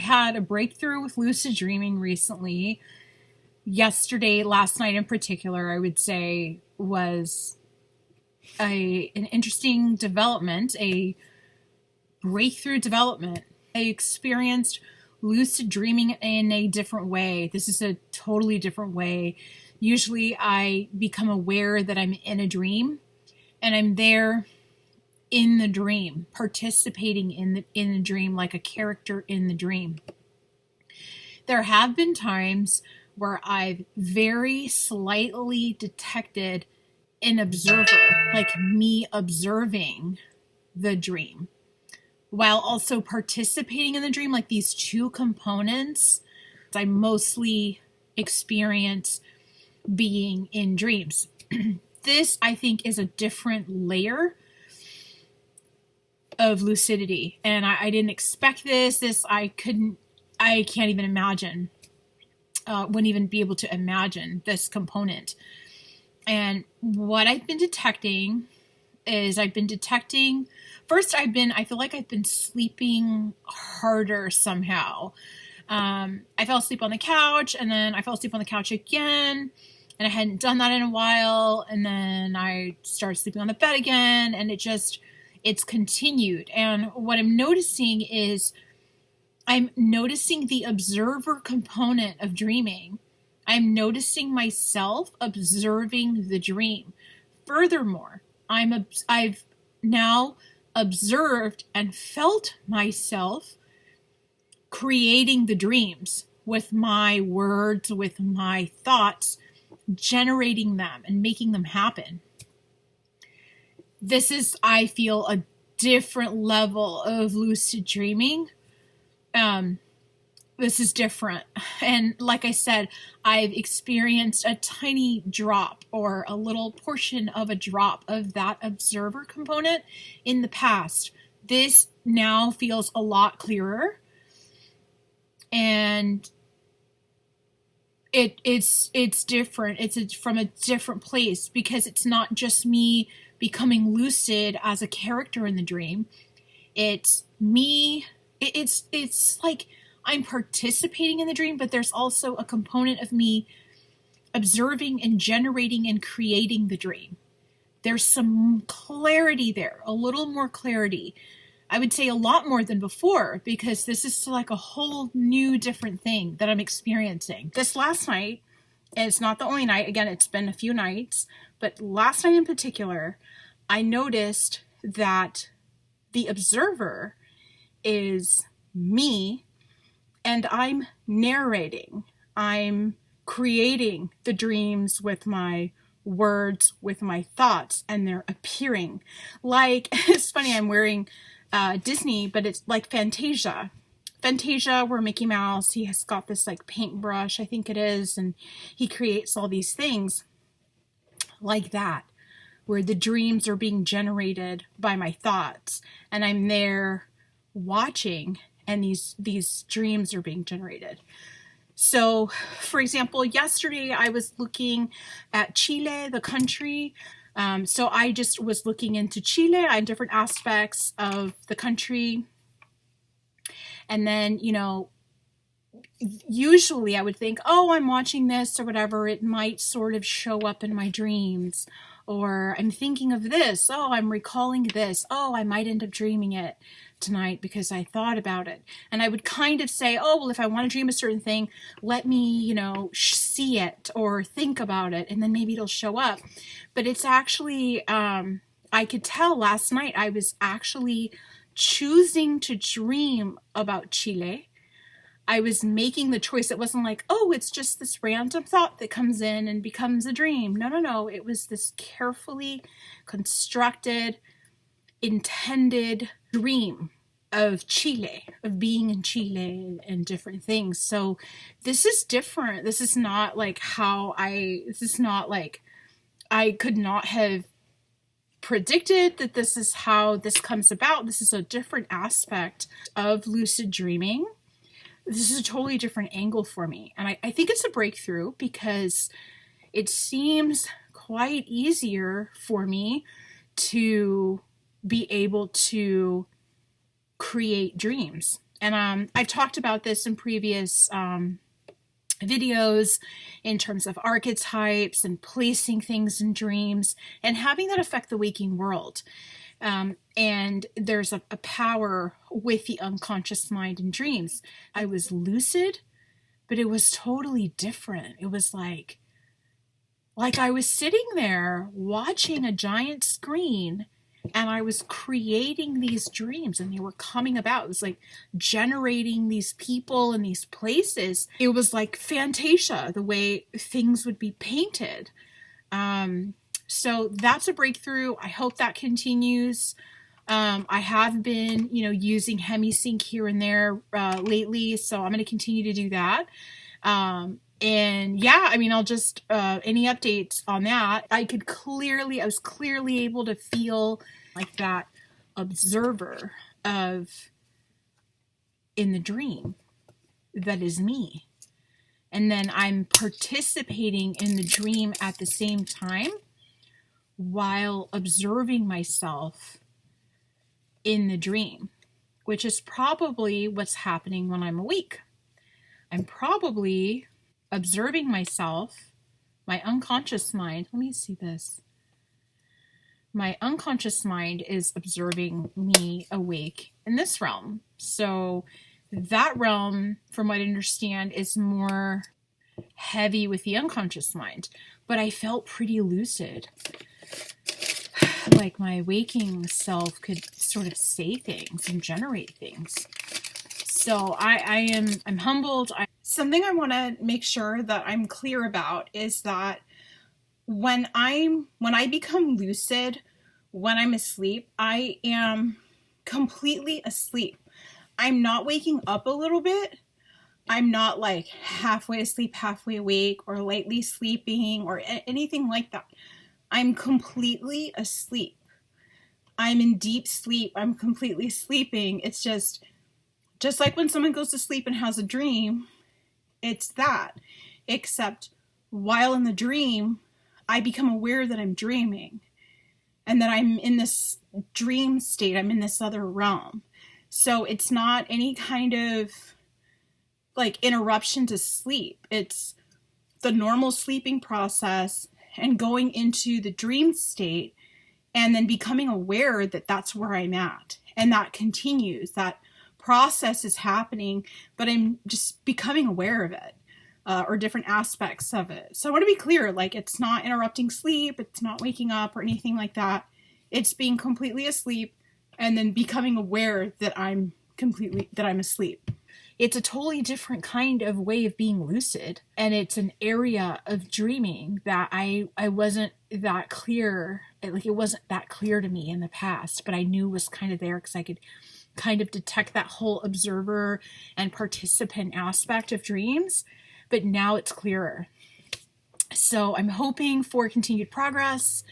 had a breakthrough with lucid dreaming recently. Yesterday, last night in particular, I would say was an interesting development, a breakthrough development. I experienced lucid dreaming in a different way. This is a totally different way. Usually I become aware that I'm in a dream and I'm there in the dream, participating in the dream like a character in the dream. There have been times where I've very slightly detected an observer, like me observing the dream, while also participating in the dream, like these two components. I mostly experience being in dreams. This, I think, is a different layer of lucidity, and I didn't expect this. I can't even imagine, wouldn't even be able to imagine this component. And what I've been detecting is I feel like I've been sleeping harder somehow. I fell asleep on the couch, and then I fell asleep on the couch again, and I hadn't done that in a while, and then I started sleeping on the bed again, and it's continued. And what I'm noticing is I'm noticing the observer component of dreaming. I'm noticing myself observing the dream. Furthermore, I've now observed and felt myself creating the dreams with my words, with my thoughts, generating them and making them happen. This is, I feel, a different level of lucid dreaming. This is different. And like I said, I've experienced a tiny drop or a little portion of a drop of that observer component in the past. This now feels a lot clearer. And it's different. It's from a different place, because it's not just me becoming lucid as a character in the dream. It's me. It's like I'm participating in the dream, but there's also a component of me observing and generating and creating the dream. There's some clarity there, a little more clarity. I would say a lot more than before, because this is like a whole new different thing that I'm experiencing. This last night, and it's not the only night, again, it's been a few nights, but last night in particular, I noticed that the observer is me, and I'm narrating. I'm creating the dreams with my words, with my thoughts, and they're appearing. Like, it's funny, I'm wearing Disney, but it's like Fantasia. Fantasia, where Mickey Mouse, he has got this like paintbrush, I think it is, and he creates all these things like that, where the dreams are being generated by my thoughts, and I'm there watching, and these dreams are being generated. So, for example, yesterday I was looking at Chile, the country. So I just was looking into Chile and different aspects of the country. And then, usually I would think, oh, I'm watching this or whatever. It might sort of show up in my dreams. Or I'm thinking of this. Oh, I'm recalling this. Oh, I might end up dreaming it tonight because I thought about it. And I would kind of say, oh, well, if I want to dream a certain thing, let me, see it or think about it, and then maybe it'll show up. But it's actually, I could tell last night I was actually choosing to dream about Chile. I was making the choice. It wasn't like, oh, it's just this random thought that comes in and becomes a dream. No. It was this carefully constructed, intended dream of Chile, of being in Chile and different things. So this is different. This is not like I could not have predicted that this is how this comes about. This is a different aspect of lucid dreaming. This is a totally different angle for me. And I think it's a breakthrough, because it seems quite easier for me to be able to create dreams. And I've talked about this in previous videos in terms of archetypes and placing things in dreams and having that affect the waking world. And there's a power with the unconscious mind in dreams. I was lucid, but it was totally different. It was like I was sitting there watching a giant screen and I was creating these dreams and they were coming about. It was like generating these people and these places. It was like Fantasia, the way things would be painted. So that's a breakthrough. I hope that continues. I have been, using HemiSync here and there lately, so I'm going to continue to do that. And yeah, I mean, I'll just, any updates on that. I was clearly able to feel like that observer in the dream that is me. And then I'm participating in the dream at the same time while observing myself in the dream, which is probably what's happening when I'm awake. I'm probably observing myself, my unconscious mind. Let me see this. My unconscious mind is observing me awake in this realm. So that realm, from what I understand, is more heavy with the unconscious mind. But I felt pretty lucid. Like my waking self could sort of say things and generate things. So I'm humbled. Something I want to make sure that I'm clear about is that when I become lucid, when I'm asleep, I am completely asleep. I'm not waking up a little bit. I'm not like halfway asleep, halfway awake, or lightly sleeping, or anything like that. I'm completely asleep. I'm in deep sleep. I'm completely sleeping. It's just like when someone goes to sleep and has a dream, it's that. Except while in the dream, I become aware that I'm dreaming and that I'm in this dream state. I'm in this other realm. So it's not any kind of like interruption to sleep. It's the normal sleeping process and going into the dream state and then becoming aware that that's where I'm at. And that continues. That process is happening, but I'm just becoming aware of it, or different aspects of it. So I want to be clear, like it's not interrupting sleep, it's not waking up or anything like that. It's being completely asleep and then becoming aware that I'm asleep. It's a totally different kind of way of being lucid, and it's an area of dreaming that I wasn't that clear. It wasn't that clear to me in the past, but I knew was kind of there because I could kind of detect that whole observer and participant aspect of dreams, but now it's clearer. So I'm hoping for continued progress.